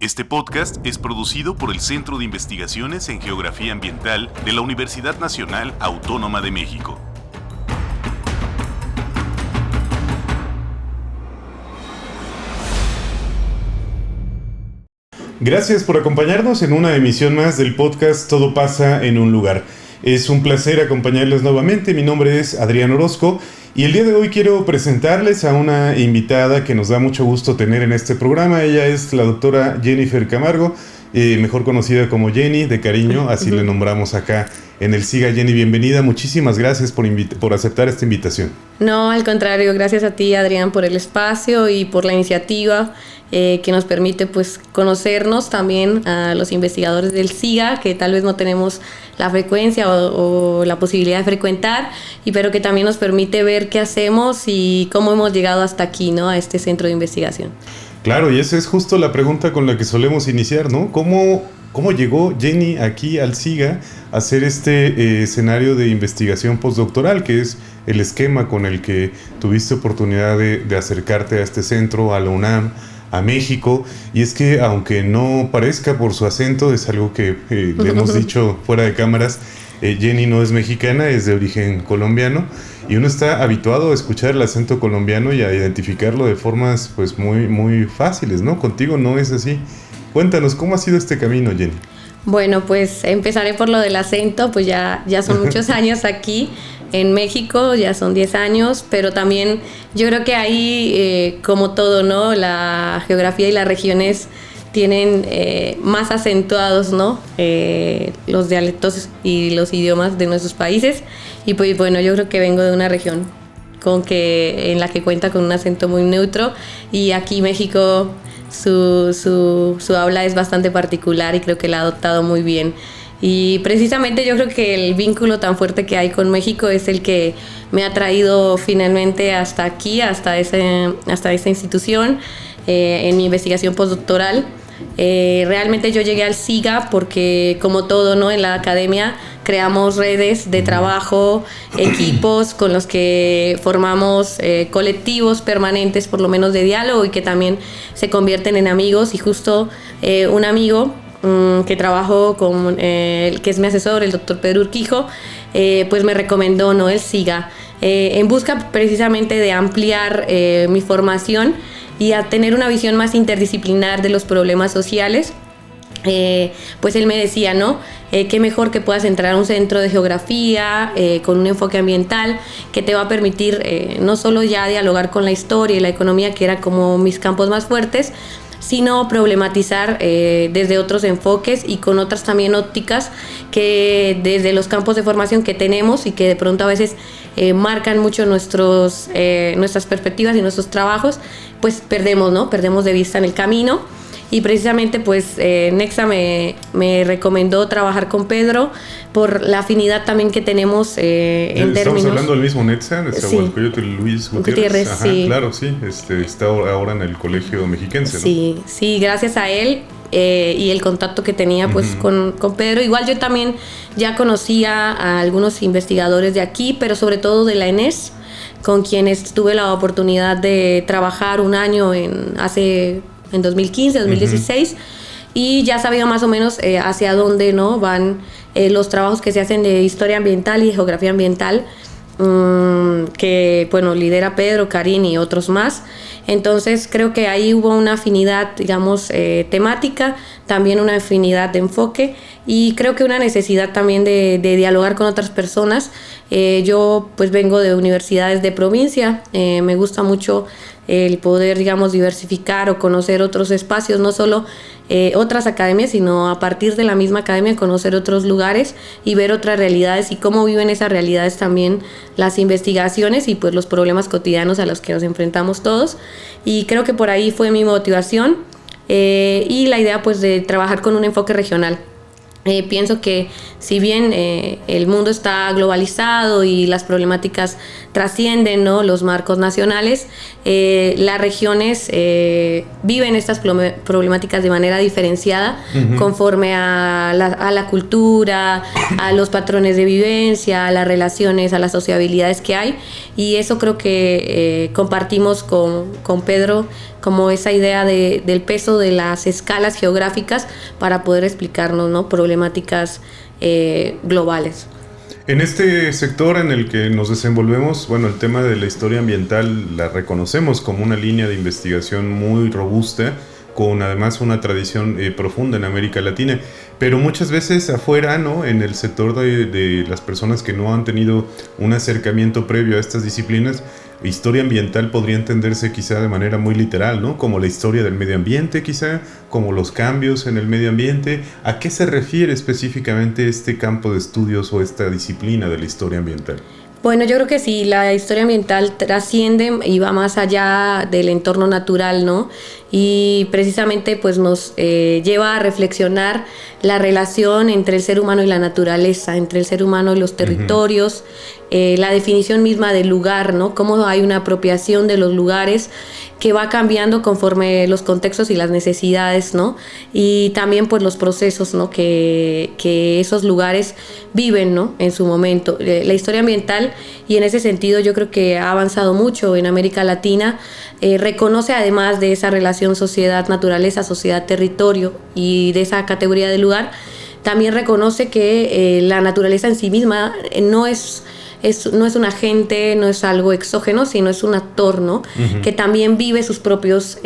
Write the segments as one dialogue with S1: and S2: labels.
S1: Este podcast es producido por el Centro de Investigaciones en Geografía Ambiental de la Universidad Nacional Autónoma de México.
S2: Gracias por acompañarnos en una emisión más del podcast Todo pasa en un lugar. Es un placer acompañarles nuevamente. Mi nombre es Adrián Orozco y el día de hoy quiero presentarles a una invitada que nos da mucho gusto tener en este programa. Ella es la doctora Jennifer Camargo, mejor conocida como Jenny, de cariño, así le nombramos acá en el SIGA. Jenny, bienvenida. Muchísimas gracias por aceptar esta invitación.
S3: No, al contrario, gracias a ti, Adrián, por el espacio y por la iniciativa que nos permite pues conocernos también a los investigadores del SIGA, que tal vez no tenemos la frecuencia o la posibilidad de frecuentar, pero que también nos permite ver qué hacemos y cómo hemos llegado hasta aquí, ¿no? A este centro de investigación.
S2: Claro, y esa es justo la pregunta con la que solemos iniciar, ¿no? ¿Cómo llegó Jenny aquí al SIGA a hacer este escenario de investigación postdoctoral, que es el esquema con el que tuviste oportunidad de acercarte a este centro, a la UNAM, a México? Y es que, aunque no parezca por su acento, es algo que le hemos dicho fuera de cámaras, Jenny no es mexicana, es de origen colombiano, y uno está habituado a escuchar el acento colombiano y a identificarlo de formas pues muy, muy fáciles, ¿no? Contigo no es así. Cuéntanos, ¿cómo ha sido este camino, Jenny?
S3: Bueno, pues empezaré por lo del acento, pues ya son muchos años aquí en México, ya son 10 años, pero también yo creo que ahí, como todo, ¿no? La geografía y las regiones tienen más acentuados, ¿no? Los dialectos y los idiomas de nuestros países. Y pues bueno, yo creo que vengo de una región en la que cuenta con un acento muy neutro, y aquí México su habla es bastante particular y creo que la ha adoptado muy bien. Y precisamente yo creo que el vínculo tan fuerte que hay con México es el que me ha traído finalmente hasta aquí, hasta esta institución, en mi investigación postdoctoral. Realmente yo llegué al SIGA porque, como todo, ¿no? En la academia creamos redes de trabajo, equipos con los que formamos colectivos permanentes, por lo menos de diálogo, y que también se convierten en amigos. Y justo un amigo que trabajo con, que es mi asesor, el doctor Pedro Urquijo, pues me recomendó, ¿no? El SIGA, en busca precisamente de ampliar mi formación y a tener una visión más interdisciplinar de los problemas sociales. Pues él me decía, ¿no? Qué mejor que puedas entrar a un centro de geografía con un enfoque ambiental que te va a permitir no solo ya dialogar con la historia y la economía, que era como mis campos más fuertes, sino problematizar desde otros enfoques y con otras también ópticas que desde los campos de formación que tenemos y que de pronto a veces marcan mucho nuestras perspectivas y nuestros trabajos, pues perdemos, ¿no? Perdemos de vista en el camino. Y precisamente pues Nexa me recomendó trabajar con Pedro por la afinidad también que tenemos en términos...
S2: Estamos hablando del mismo Nexa, de Zahualcóyotl Luis Gutiérrez. Ajá,
S3: sí.
S2: Claro, sí, está ahora en el Colegio Mexiquense, ¿no?
S3: Sí, gracias a él y el contacto que tenía pues con Pedro. Igual yo también ya conocía a algunos investigadores de aquí, pero sobre todo de la ENES, con quienes tuve la oportunidad de trabajar un año en 2015, 2016, y ya sabía más o menos hacia dónde, ¿no? Van los trabajos que se hacen de historia ambiental y de geografía ambiental, que, bueno, lidera Pedro, Karin y otros más. Entonces creo que ahí hubo una afinidad, digamos, temática, también una afinidad de enfoque, y creo que una necesidad también de dialogar con otras personas. Yo pues vengo de universidades de provincia, me gusta mucho el poder, digamos, diversificar o conocer otros espacios, no solo otras academias, sino a partir de la misma academia conocer otros lugares y ver otras realidades y cómo viven esas realidades también las investigaciones y pues los problemas cotidianos a los que nos enfrentamos todos. Y creo que por ahí fue mi motivación y la idea pues de trabajar con un enfoque regional. Pienso que si bien el mundo está globalizado y las problemáticas trascienden, ¿no?, los marcos nacionales, las regiones viven estas problemáticas de manera diferenciada conforme a la cultura, a los patrones de vivencia, a las relaciones, a las sociabilidades que hay, y eso creo que compartimos con Pedro, como esa idea del peso de las escalas geográficas para poder explicarnos, ¿no?, problemáticas globales.
S2: En este sector en el que nos desenvolvemos, bueno, el tema de la historia ambiental la reconocemos como una línea de investigación muy robusta, con además una tradición profunda en América Latina, pero muchas veces afuera, ¿no?, en el sector de las personas que no han tenido un acercamiento previo a estas disciplinas, historia ambiental podría entenderse quizá de manera muy literal, ¿no?, como la historia del medio ambiente quizá, como los cambios en el medio ambiente. ¿A qué se refiere específicamente este campo de estudios o esta disciplina de la historia ambiental?
S3: Bueno, yo creo que sí, la historia ambiental trasciende y va más allá del entorno natural, ¿no? Y precisamente pues nos lleva a reflexionar la relación entre el ser humano y la naturaleza, entre el ser humano y los territorios, la definición misma del lugar, ¿no? Cómo hay una apropiación de los lugares que va cambiando conforme los contextos y las necesidades, ¿no? Y también pues los procesos, ¿no?, que esos lugares viven, ¿no?, en su momento. La historia ambiental, y en ese sentido yo creo que ha avanzado mucho en América Latina, reconoce además de esa relación sociedad-naturaleza, sociedad-territorio y de esa categoría de lugar, también reconoce que la naturaleza en sí misma no es un agente, no es algo exógeno, sino es un actor, ¿no? Que también vive sus propios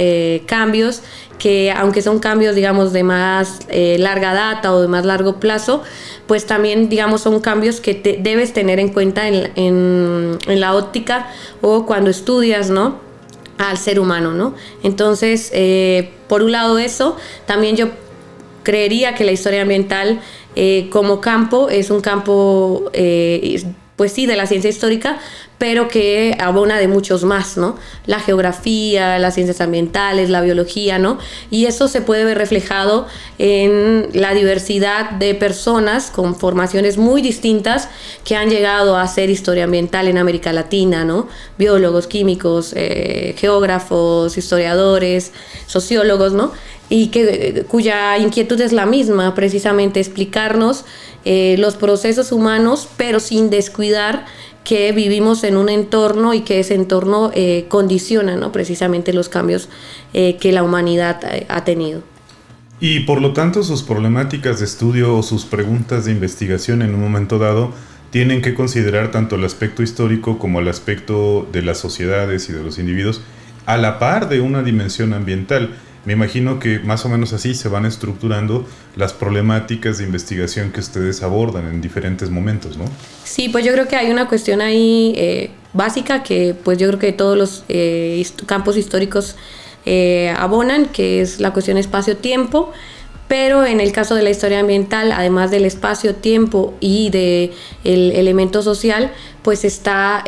S3: cambios, que aunque son cambios, digamos, de más larga data o de más largo plazo, pues también, digamos, son cambios que debes tener en cuenta en la óptica o cuando estudias, ¿no?, al ser humano, ¿no? Entonces, por un lado eso, también yo creería que la historia ambiental como campo es un campo pues sí, de la ciencia histórica, pero que abona de muchos más, ¿no? La geografía, las ciencias ambientales, la biología, ¿no? Y eso se puede ver reflejado en la diversidad de personas con formaciones muy distintas que han llegado a hacer historia ambiental en América Latina, ¿no? Biólogos, químicos, geógrafos, historiadores, sociólogos, ¿no? Y cuya inquietud es la misma, precisamente explicarnos los procesos humanos, pero sin descuidar que vivimos en un entorno y que ese entorno condiciona, ¿no?, precisamente los cambios que la humanidad ha tenido.
S2: Y por lo tanto sus problemáticas de estudio o sus preguntas de investigación en un momento dado tienen que considerar tanto el aspecto histórico como el aspecto de las sociedades y de los individuos a la par de una dimensión ambiental. Me imagino que más o menos así se van estructurando las problemáticas de investigación que ustedes abordan en diferentes momentos, ¿no?
S3: Sí, pues yo creo que hay una cuestión ahí básica que pues yo creo que todos los campos históricos abonan, que es la cuestión espacio-tiempo, pero en el caso de la historia ambiental, además del espacio-tiempo y del elemento social, pues está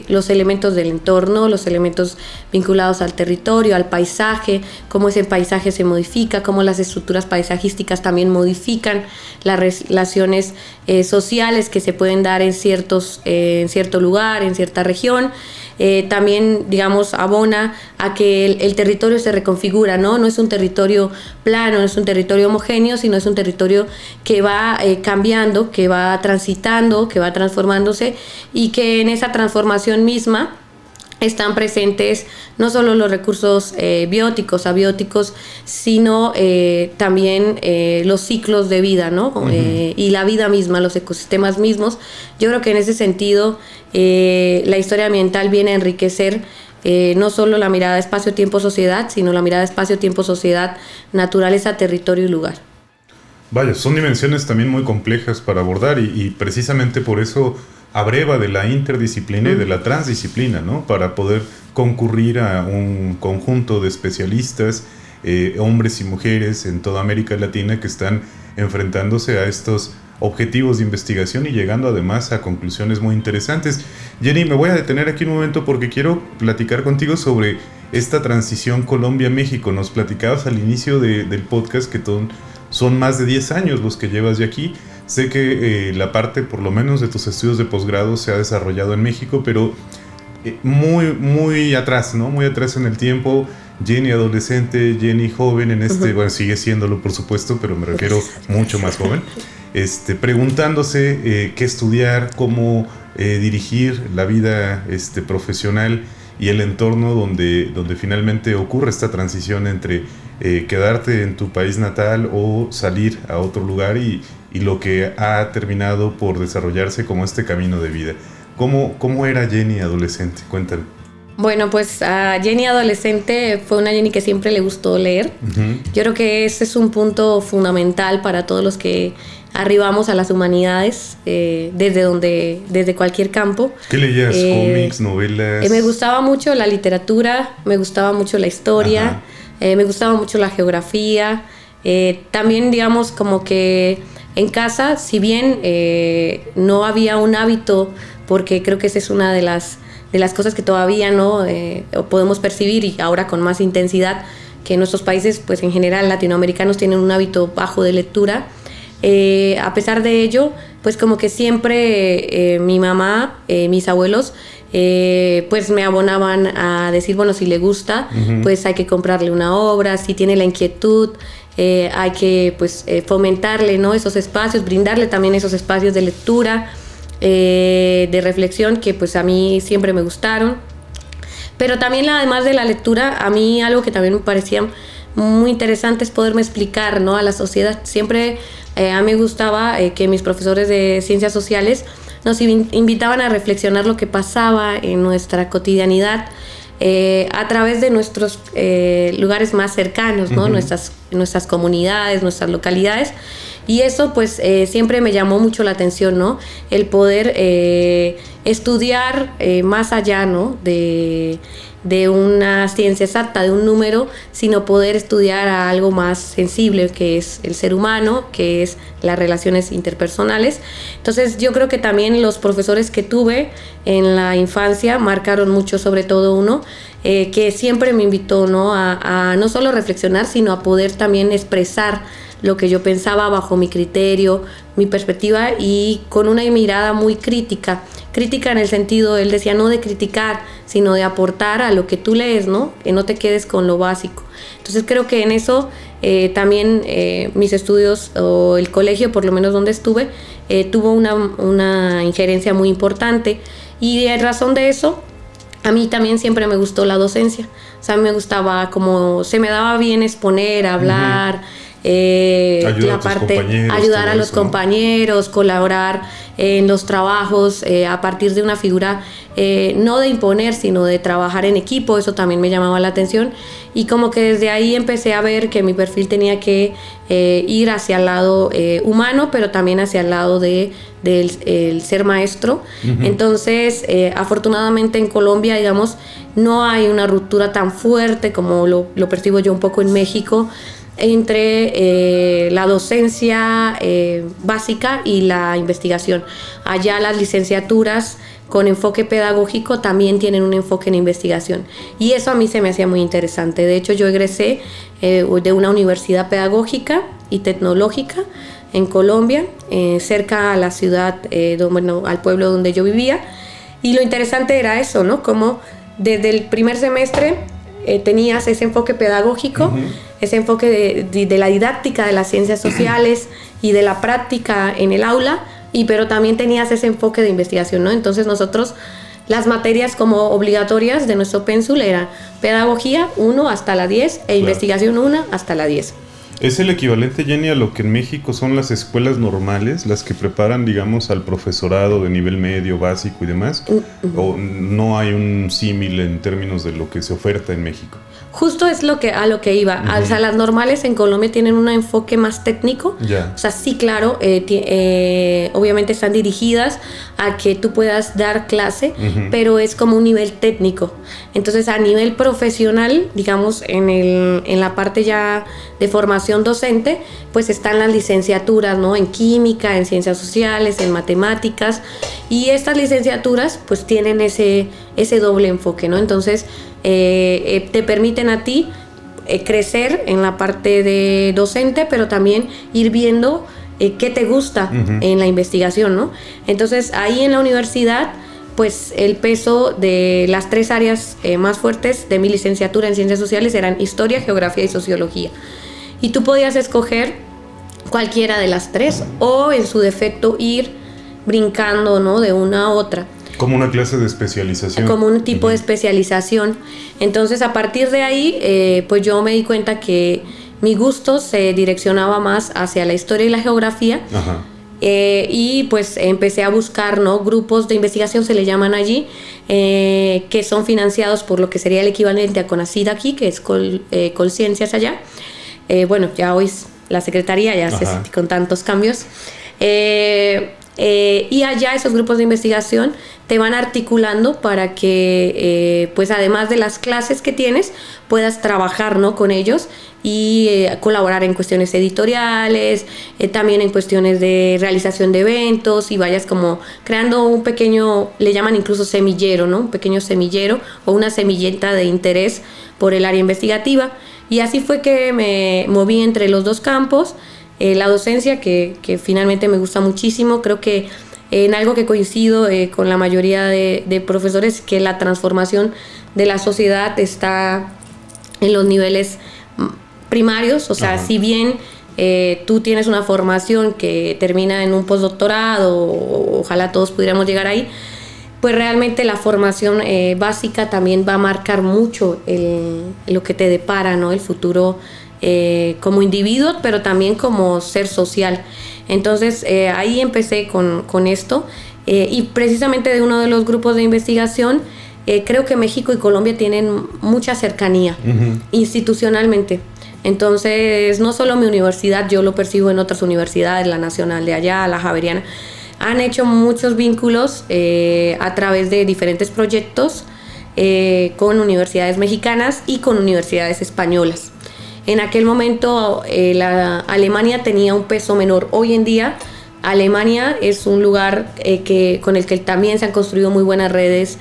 S3: los elementos del entorno, los elementos vinculados al territorio, al paisaje, cómo ese paisaje se modifica, cómo las estructuras paisajísticas también modifican las relaciones sociales que se pueden dar en cierto lugar, en cierta región. También, digamos, abona a que el territorio se reconfigura, ¿no? No es un territorio plano, no es un territorio homogéneo, sino es un territorio que va cambiando, que va transitando, que va transformándose, y que en esa transformación misma están presentes no solo los recursos bióticos, abióticos, sino también los ciclos de vida, ¿no? Y la vida misma, los ecosistemas mismos. Yo creo que en ese sentido la historia ambiental viene a enriquecer no solo la mirada espacio-tiempo-sociedad, sino la mirada espacio-tiempo-sociedad, naturaleza, territorio y lugar.
S2: Vaya, son dimensiones también muy complejas para abordar y precisamente por eso abreva de la interdisciplina y de la transdisciplina, ¿no? Para poder concurrir a un conjunto de especialistas, hombres y mujeres en toda América Latina que están enfrentándose a estos objetivos de investigación y llegando además a conclusiones muy interesantes. Jenny, me voy a detener aquí un momento porque quiero platicar contigo sobre esta transición Colombia-México. Nos platicabas al inicio del podcast que son más de 10 años los que llevas de aquí. Sé que la parte, por lo menos, de tus estudios de posgrado se ha desarrollado en México, pero muy atrás, ¿no? Muy atrás en el tiempo. Jenny adolescente, Jenny joven en bueno, sigue siéndolo por supuesto, pero me refiero mucho más joven, preguntándose qué estudiar, cómo dirigir la vida profesional y el entorno donde finalmente ocurre esta transición entre quedarte en tu país natal o salir a otro lugar y lo que ha terminado por desarrollarse como este camino de vida. ¿Cómo era Jenny adolescente? Cuéntame.
S3: Bueno, pues a Jenny adolescente fue una Jenny que siempre le gustó leer. Uh-huh. Yo creo que ese es un punto fundamental para todos los que arribamos a las humanidades, desde cualquier campo.
S2: ¿Qué leías? ¿Cómics, novelas?
S3: Me gustaba mucho la literatura, me gustaba mucho la historia, me gustaba mucho la geografía. También, digamos, como que en casa, si bien no había un hábito, porque creo que esa es una de las cosas que todavía no podemos percibir, y ahora con más intensidad, que nuestros países, pues en general latinoamericanos, tienen un hábito bajo de lectura. A pesar de ello, pues como que siempre mi mamá, mis abuelos, pues me abonaban a decir, bueno, si le gusta, uh-huh, pues hay que comprarle una obra, si tiene la inquietud, hay que pues fomentarle, ¿no?, esos espacios, brindarle también esos espacios de lectura, de reflexión, que pues a mí siempre me gustaron. Pero también, además de la lectura, a mí algo que también me parecía muy interesante es poderme explicar, ¿no?, a la sociedad. Siempre a mí me gustaba que mis profesores de ciencias sociales nos invitaban a reflexionar lo que pasaba en nuestra cotidianidad, a través de nuestros lugares más cercanos, ¿no? Uh-huh. Nuestras comunidades, nuestras localidades. Y eso pues siempre me llamó mucho la atención, ¿no? El poder estudiar más allá, ¿no?, de una ciencia exacta, de un número, sino poder estudiar a algo más sensible, que es el ser humano, que es las relaciones interpersonales. Entonces yo creo que también los profesores que tuve en la infancia marcaron mucho, sobre todo uno, que siempre me invitó, ¿no?, a no solo reflexionar, sino a poder también expresar lo que yo pensaba bajo mi criterio, mi perspectiva, y con una mirada muy crítica en el sentido, él decía, no de criticar, sino de aportar a lo que tú lees, ¿no?, que no te quedes con lo básico. Entonces creo que en eso también mis estudios, o el colegio por lo menos donde estuve, tuvo una injerencia muy importante, y en razón de eso a mí también siempre me gustó la docencia. O sea, me gustaba como se me daba bien exponer, hablar, ayudar a los compañeros, colaborar en los trabajos, a partir de una figura no de imponer, sino de trabajar en equipo. Eso también me llamaba la atención, y como que desde ahí empecé a ver que mi perfil tenía que ir hacia el lado humano, pero también hacia el lado del ser maestro. Uh-huh. Entonces afortunadamente en Colombia, digamos, no hay una ruptura tan fuerte como lo percibo yo un poco en México, entre la docencia básica y la investigación. Allá las licenciaturas con enfoque pedagógico también tienen un enfoque en investigación, y eso a mí se me hacía muy interesante. De hecho, yo egresé de una universidad pedagógica y tecnológica en Colombia, cerca a la ciudad, al pueblo donde yo vivía, y lo interesante era eso, ¿no?, como desde el primer semestre tenías ese enfoque pedagógico, uh-huh, ese enfoque de la didáctica de las ciencias sociales y de la práctica en el aula, pero también tenías ese enfoque de investigación, ¿no? Entonces nosotros, las materias como obligatorias de nuestro pénsul era pedagogía 1 hasta la 10 e investigación 1 hasta la 10.
S2: ¿Es el equivalente, Jenny, a lo que en México son las escuelas normales, las que preparan, digamos, al profesorado de nivel medio, básico y demás? Uh-huh. ¿O no hay un símil en términos de lo que se oferta en México?
S3: Justo es a lo que iba. Uh-huh. O sea, las normales en Colombia tienen un enfoque más técnico. Yeah. O sea, sí, claro, obviamente están dirigidas a que tú puedas dar clase, uh-huh, pero es como un nivel técnico. Entonces, a nivel profesional, digamos, en la parte ya de formación docente, pues están las licenciaturas, ¿no?, en química, en ciencias sociales, en matemáticas, y estas licenciaturas pues tienen ese doble enfoque, ¿no? Entonces te permiten a ti crecer en la parte de docente, pero también ir viendo qué te gusta en la investigación, ¿no? Entonces, ahí en la universidad, pues el peso de las 3 áreas más fuertes de mi licenciatura en Ciencias Sociales eran Historia, Geografía y Sociología. Y tú podías escoger cualquiera de las 3 o, en su defecto, ir brincando, ¿no?, de una a otra.
S2: Como una clase de especialización.
S3: Como un tipo de especialización. Entonces, a partir de ahí, pues yo me di cuenta que mi gusto se direccionaba más hacia la historia y la geografía.
S2: Ajá.
S3: Y pues empecé a buscar, ¿no?, grupos de investigación, se le llaman allí, que son financiados por lo que sería el equivalente a CONACYT aquí, que es Colciencias allá. Bueno, ya hoy es la secretaría, ya sé, con tantos cambios. Y allá esos grupos de investigación te van articulando para que, pues además de las clases que tienes, puedas trabajar, ¿no?, con ellos y colaborar en cuestiones editoriales, también en cuestiones de realización de eventos, y vayas como creando un pequeño, le llaman incluso semillero, ¿no?, un pequeño semillero o una semilleta de interés por el área investigativa. Y así fue que me moví entre los 2 campos. La docencia, que finalmente me gusta muchísimo, creo que en algo que coincido con la mayoría de profesores, que la transformación de la sociedad está en los niveles primarios, o sea, si bien tú tienes una formación que termina en un postdoctorado, ojalá todos pudiéramos llegar ahí, pues realmente la formación básica también va a marcar mucho lo que te depara, ¿no?, el futuro como individuo, pero también como ser social. Entonces ahí empecé con esto, y precisamente de uno de los grupos de investigación, creo que México y Colombia tienen mucha cercanía institucionalmente. Entonces, no solo mi universidad, yo lo percibo en otras universidades, la Nacional de allá, la Javeriana, han hecho muchos vínculos a través de diferentes proyectos con universidades mexicanas y con universidades españolas. En aquel momento Alemania tenía un peso menor. Hoy en día Alemania es un lugar con el que también se han construido muy buenas redes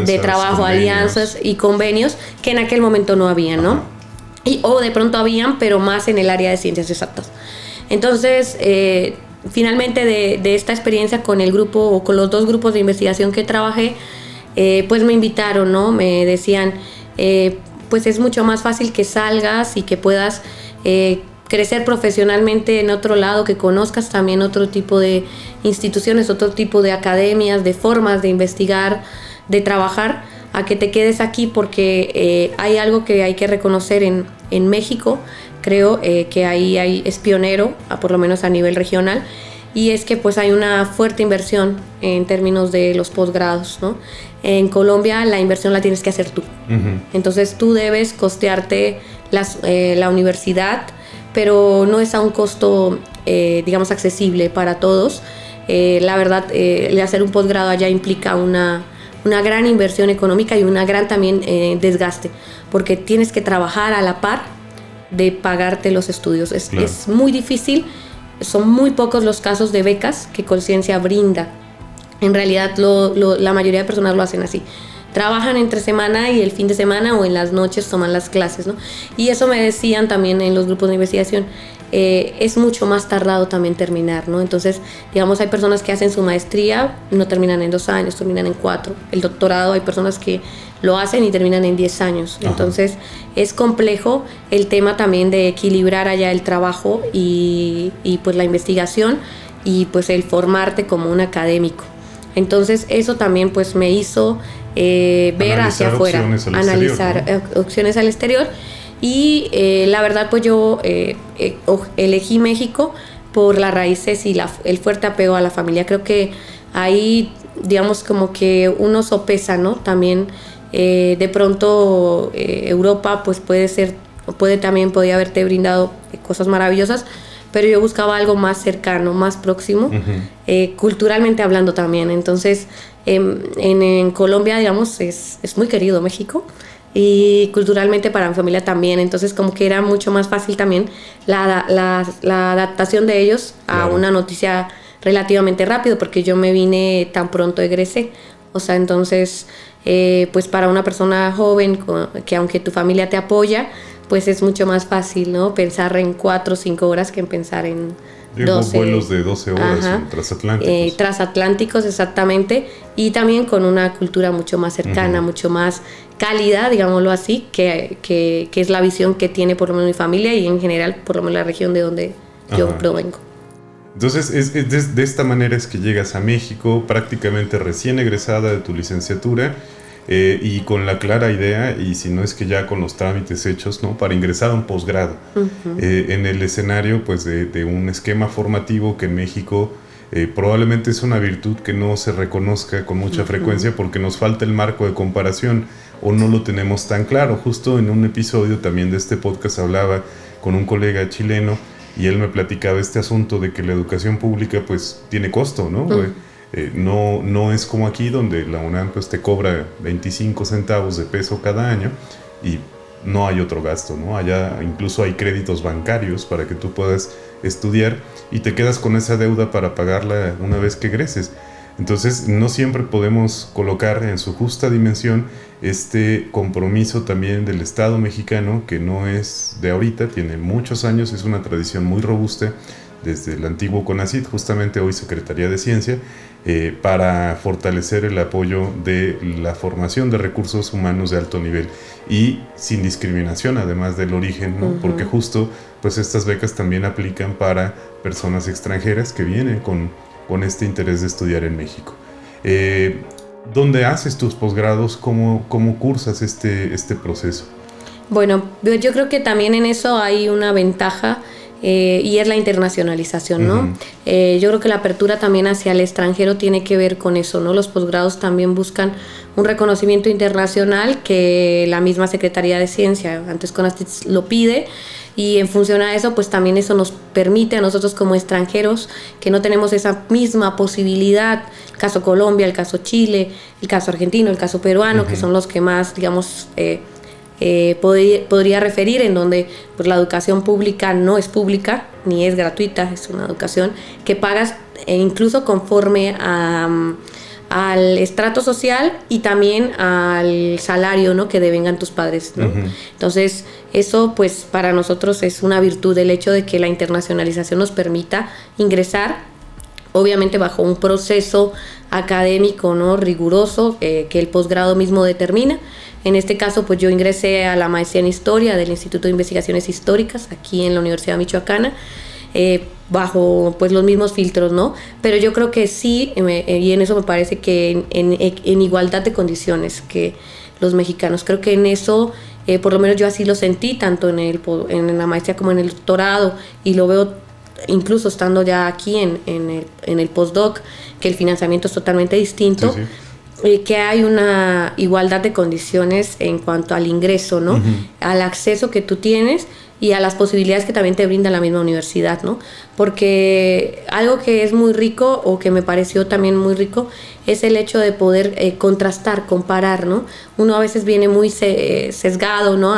S3: de trabajo, alianzas y convenios que en aquel momento no había, ¿no? O de pronto habían, pero más en el área de ciencias exactas. Entonces, finalmente de esta experiencia con el grupo o con los 2 grupos de investigación que trabajé, pues me invitaron, ¿no? Me decían, pues es mucho más fácil que salgas y que puedas crecer profesionalmente en otro lado, que conozcas también otro tipo de instituciones, otro tipo de academias, de formas de investigar, de trabajar, a que te quedes aquí, porque hay algo que hay que reconocer en México, creo que ahí es pionero, por lo menos a nivel regional, y es que pues hay una fuerte inversión en términos de los posgrados, ¿no? En Colombia la inversión la tienes que hacer tú. Entonces tú debes costearte la universidad, pero no es a un costo, digamos, accesible para todos. La verdad, el hacer un posgrado allá implica una gran inversión económica y una gran también desgaste, porque tienes que trabajar a la par de pagarte los estudios. Es muy difícil. Son muy pocos los casos de becas que Colciencia brinda. En realidad la mayoría de personas lo hacen así. Trabajan entre semana y el fin de semana o en las noches toman las clases, ¿no? Y eso me decían también en los grupos de investigación. Es mucho más tardado también terminar, ¿no? Entonces, digamos, hay personas que hacen su maestría, no terminan en 2 años, terminan en 4. El doctorado, hay personas que lo hacen y terminan en 10 años. Entonces, es complejo el tema también de equilibrar allá el trabajo y pues la investigación y pues el formarte como un académico. Entonces, eso también pues me hizo ver hacia afuera, analizar opciones al exterior. Y la verdad pues yo elegí México por las raíces y el fuerte apego a la familia. Creo que ahí, digamos, como que uno sopesa, ¿no? También de pronto Europa pues podía haberte brindado cosas maravillosas, pero yo buscaba algo más cercano, más próximo, culturalmente hablando también. Entonces en Colombia, digamos, es muy querido México, y culturalmente para mi familia también. Entonces como que era mucho más fácil también la adaptación de ellos a una noticia relativamente rápido, porque yo me vine tan pronto egresé. O sea, entonces pues para una persona joven que aunque tu familia te apoya, pues es mucho más fácil, ¿no? Pensar en 4 o 5 horas que en pensar en 12.
S2: Vuelos de 12 horas transatlánticos.
S3: Transatlánticos, exactamente, y también con una cultura mucho más cercana, mucho más cálida, digámoslo así, que es la visión que tiene por lo menos mi familia y en general por lo menos la región de donde yo provengo.
S2: Entonces, de esta manera es que llegas a México prácticamente recién egresada de tu licenciatura y con la clara idea, y si no es que ya con los trámites hechos, ¿no?, para ingresar a un posgrado en el escenario pues de un esquema formativo que en México probablemente es una virtud que no se reconozca con mucha frecuencia porque nos falta el marco de comparación o no lo tenemos tan claro. Justo en un episodio también de este podcast hablaba con un colega chileno y él me platicaba este asunto de que la educación pública pues tiene costo, ¿no? No es como aquí donde la UNAM pues te cobra 25 centavos de peso cada año y no hay otro gasto, ¿no? Allá incluso hay créditos bancarios para que tú puedas estudiar y te quedas con esa deuda para pagarla una vez que egreses. Entonces no siempre podemos colocar en su justa dimensión este compromiso también del Estado mexicano, que no es de ahorita, tiene muchos años, es una tradición muy robusta desde el antiguo CONACYT, justamente hoy Secretaría de Ciencia, para fortalecer el apoyo de la formación de recursos humanos de alto nivel y sin discriminación, además del origen, ¿no? Porque justo pues estas becas también aplican para personas extranjeras que vienen con este interés de estudiar en México. ¿Dónde haces tus posgrados? ¿Cómo cursas este proceso?
S3: Bueno, yo creo que también en eso hay una ventaja y es la internacionalización, ¿no? Yo creo que la apertura también hacia el extranjero tiene que ver con eso, ¿no? Los posgrados también buscan un reconocimiento internacional que la misma Secretaría de Ciencia, antes CONACYT, lo pide, y en función a eso, pues también eso nos permite a nosotros como extranjeros que no tenemos esa misma posibilidad, el caso Colombia, el caso Chile, el caso argentino, el caso peruano, que son los que más, digamos, podría referir, en donde pues, la educación pública no es pública ni es gratuita, es una educación que pagas incluso conforme al estrato social y también al salario, ¿no?, que devengan tus padres, ¿no? Entonces eso pues para nosotros es una virtud, el hecho de que la internacionalización nos permita ingresar, obviamente bajo un proceso académico, ¿no?, riguroso, que el posgrado mismo determina. En este caso, pues yo ingresé a la maestría en Historia del Instituto de Investigaciones Históricas, aquí en la Universidad Michoacana, bajo pues los mismos filtros, ¿no? Pero yo creo que sí, y en eso me parece que en igualdad de condiciones que los mexicanos. Creo que en eso, por lo menos yo así lo sentí, tanto en la maestría como en el doctorado, y lo veo incluso estando ya aquí en el postdoc, que el financiamiento es totalmente distinto. Sí. Que hay una igualdad de condiciones en cuanto al ingreso, ¿no? Al acceso que tú tienes y a las posibilidades que también te brinda la misma universidad, ¿no? Porque algo que es muy rico, o que me pareció también muy rico, es el hecho de poder contrastar, comparar, ¿no? Uno a veces viene muy sesgado, ¿no?,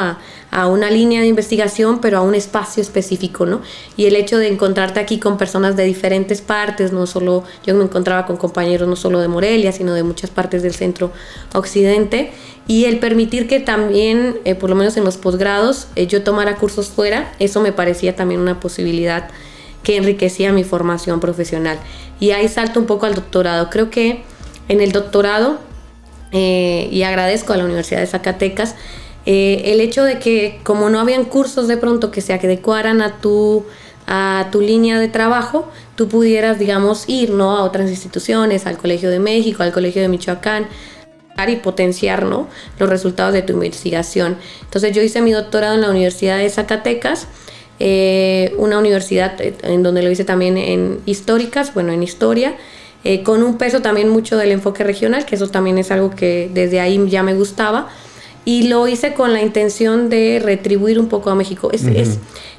S3: a una línea de investigación, pero a un espacio específico, ¿no? Y el hecho de encontrarte aquí con personas de diferentes partes, no solo, yo me encontraba con compañeros no solo de Morelia, sino de muchas partes del centro occidente, y el permitir que también, por lo menos en los posgrados, yo tomara cursos fuera, eso me parecía también una posibilidad que enriquecía mi formación profesional. Y ahí salto un poco al doctorado. Creo que en el doctorado, y agradezco a la Universidad de Zacatecas, el hecho de que como no habían cursos de pronto que se adecuaran a tu línea de trabajo, tú pudieras, digamos, ir, ¿no?, a otras instituciones, al Colegio de México, al Colegio de Michoacán, y potenciar, ¿no?, los resultados de tu investigación. Entonces yo hice mi doctorado en la Universidad de Zacatecas, una universidad en donde lo hice también en históricas, bueno, en historia, con un peso también mucho del enfoque regional, que eso también es algo que desde ahí ya me gustaba. Y lo hice con la intención de retribuir un poco a México.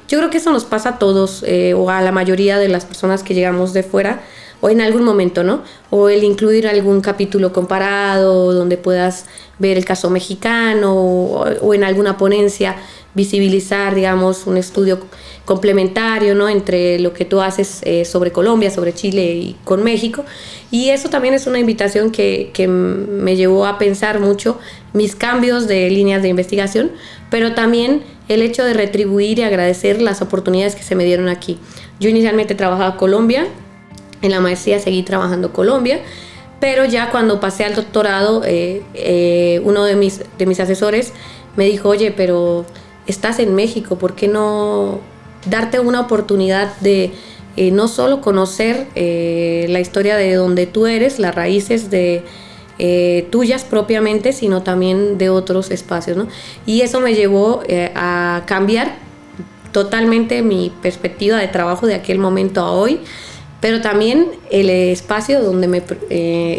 S3: Yo creo que eso nos pasa a todos, o a la mayoría de las personas que llegamos de fuera, o en algún momento, ¿no? O el incluir algún capítulo comparado donde puedas ver el caso mexicano o en alguna ponencia visibilizar, digamos, un estudio complementario, ¿no? Entre lo que tú haces sobre Colombia, sobre Chile y con México. Y eso también es una invitación que me llevó a pensar mucho mis cambios de líneas de investigación, pero también el hecho de retribuir y agradecer las oportunidades que se me dieron aquí. Yo inicialmente trabajaba en Colombia, en la maestría seguí trabajando en Colombia, pero ya cuando pasé al doctorado, uno de mis asesores me dijo, oye, pero estás en México, ¿por qué no darte una oportunidad de no solo conocer la historia de donde tú eres, las raíces de tuyas propiamente, sino también de otros espacios, ¿no? Y eso me llevó a cambiar totalmente mi perspectiva de trabajo de aquel momento a hoy, pero también el espacio donde me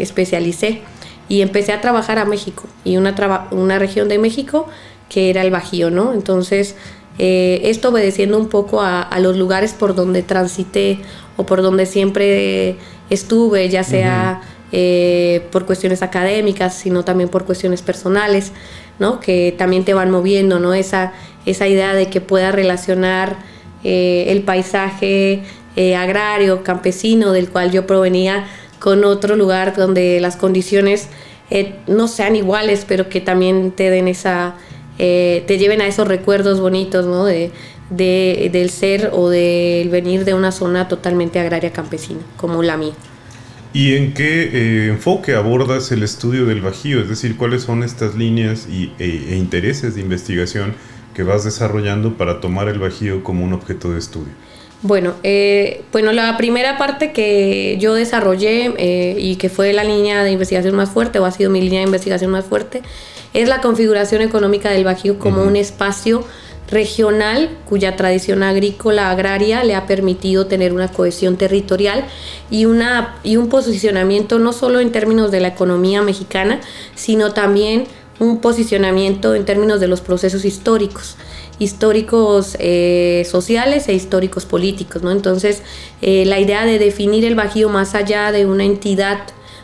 S3: especialicé y empecé a trabajar a México y una región de México que era el Bajío, ¿no? Entonces, esto obedeciendo un poco a los lugares por donde transité o por donde siempre estuve, ya sea por cuestiones académicas, sino también por cuestiones personales, ¿no? Que también te van moviendo, ¿no? Esa idea de que puedas relacionar el paisaje agrario, campesino, del cual yo provenía, con otro lugar donde las condiciones no sean iguales, pero que también te den te lleven a esos recuerdos bonitos, ¿no? Del ser o del venir de una zona totalmente agraria campesina, como la mía.
S2: ¿Y en qué enfoque abordas el estudio del Bajío? Es decir, ¿cuáles son estas líneas e intereses de investigación que vas desarrollando para tomar el Bajío como un objeto de estudio?
S3: Bueno, la primera parte que yo desarrollé y que fue la línea de investigación más fuerte, o ha sido mi línea de investigación más fuerte, es la configuración económica del Bajío como un espacio regional cuya tradición agrícola agraria le ha permitido tener una cohesión territorial y un posicionamiento no solo en términos de la economía mexicana, sino también un posicionamiento en términos de los procesos históricos sociales e históricos políticos, ¿no? Entonces, la idea de definir el Bajío más allá de una entidad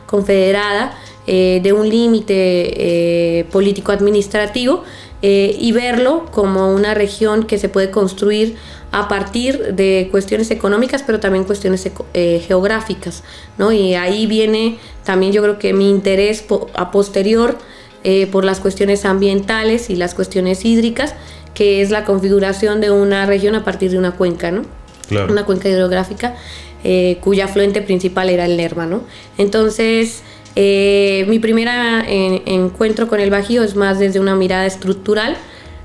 S3: confederada, de un límite político-administrativo, y verlo como una región que se puede construir a partir de cuestiones económicas, pero también cuestiones geográficas, ¿no? Y ahí viene también, yo creo que mi interés a posterior por las cuestiones ambientales y las cuestiones hídricas, que es la configuración de una región a partir de una cuenca, ¿no? Claro. Una cuenca hidrográfica cuya afluente principal era el Lerma, ¿no? Entonces, mi primer encuentro con el Bajío es más desde una mirada estructural,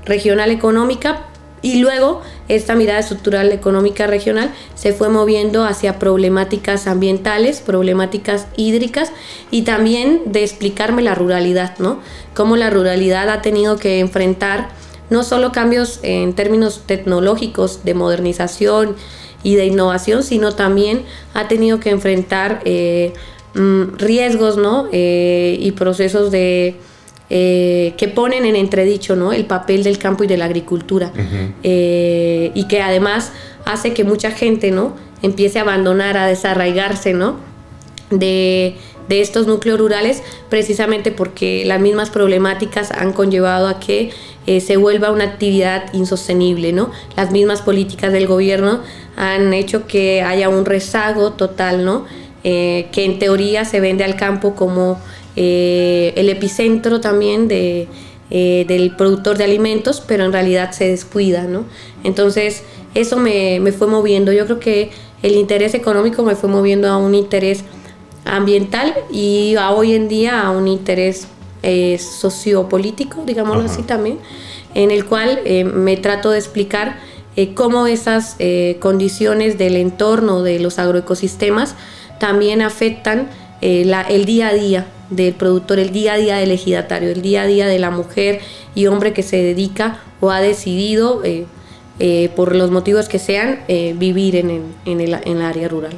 S3: regional, económica, y luego esta mirada estructural, económica, regional se fue moviendo hacia problemáticas ambientales, problemáticas hídricas, y también de explicarme la ruralidad, ¿no? Cómo la ruralidad ha tenido que enfrentar no solo cambios en términos tecnológicos de modernización y de innovación, sino también ha tenido que enfrentar riesgos, ¿no? Y procesos que ponen en entredicho, ¿no? El papel del campo y de la agricultura, y que además hace que mucha gente, ¿no? Empiece a abandonar, a desarraigarse, ¿no? de estos núcleos rurales, precisamente porque las mismas problemáticas han conllevado a que se vuelva una actividad insostenible, ¿no? Las mismas políticas del gobierno han hecho que haya un rezago total, ¿no? Que en teoría se vende al campo como el epicentro también del productor de alimentos, pero en realidad se descuida, ¿no? Entonces eso me fue moviendo. Yo creo que el interés económico me fue moviendo a un interés ambiental y hoy en día a un interés sociopolítico, digámoslo así también, en el cual me trato de explicar cómo esas condiciones del entorno de los agroecosistemas también afectan el día a día del productor, el día a día del ejidatario, el día a día de la mujer y hombre que se dedica o ha decidido, por los motivos que sean, vivir en el área rural.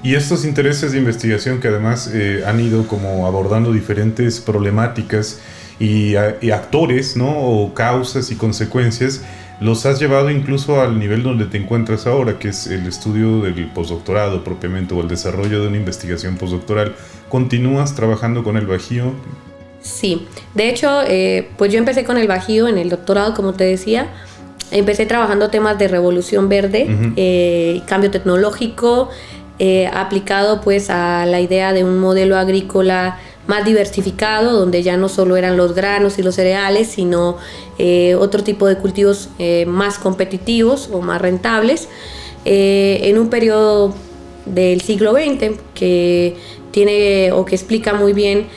S2: Y estos intereses de investigación que además han ido como abordando diferentes problemáticas y actores, ¿no? O causas y consecuencias, los has llevado incluso al nivel donde te encuentras ahora, que es el estudio del postdoctorado propiamente, o el desarrollo de una investigación postdoctoral. ¿Continúas trabajando con el Bajío?
S3: Sí, de hecho, pues yo empecé con el Bajío en el doctorado, como te decía. Empecé trabajando temas de revolución verde, cambio tecnológico, aplicado pues a la idea de un modelo agrícola más diversificado, donde ya no solo eran los granos y los cereales, sino otro tipo de cultivos más competitivos o más rentables, en un periodo del siglo XX que tiene o que explica muy bien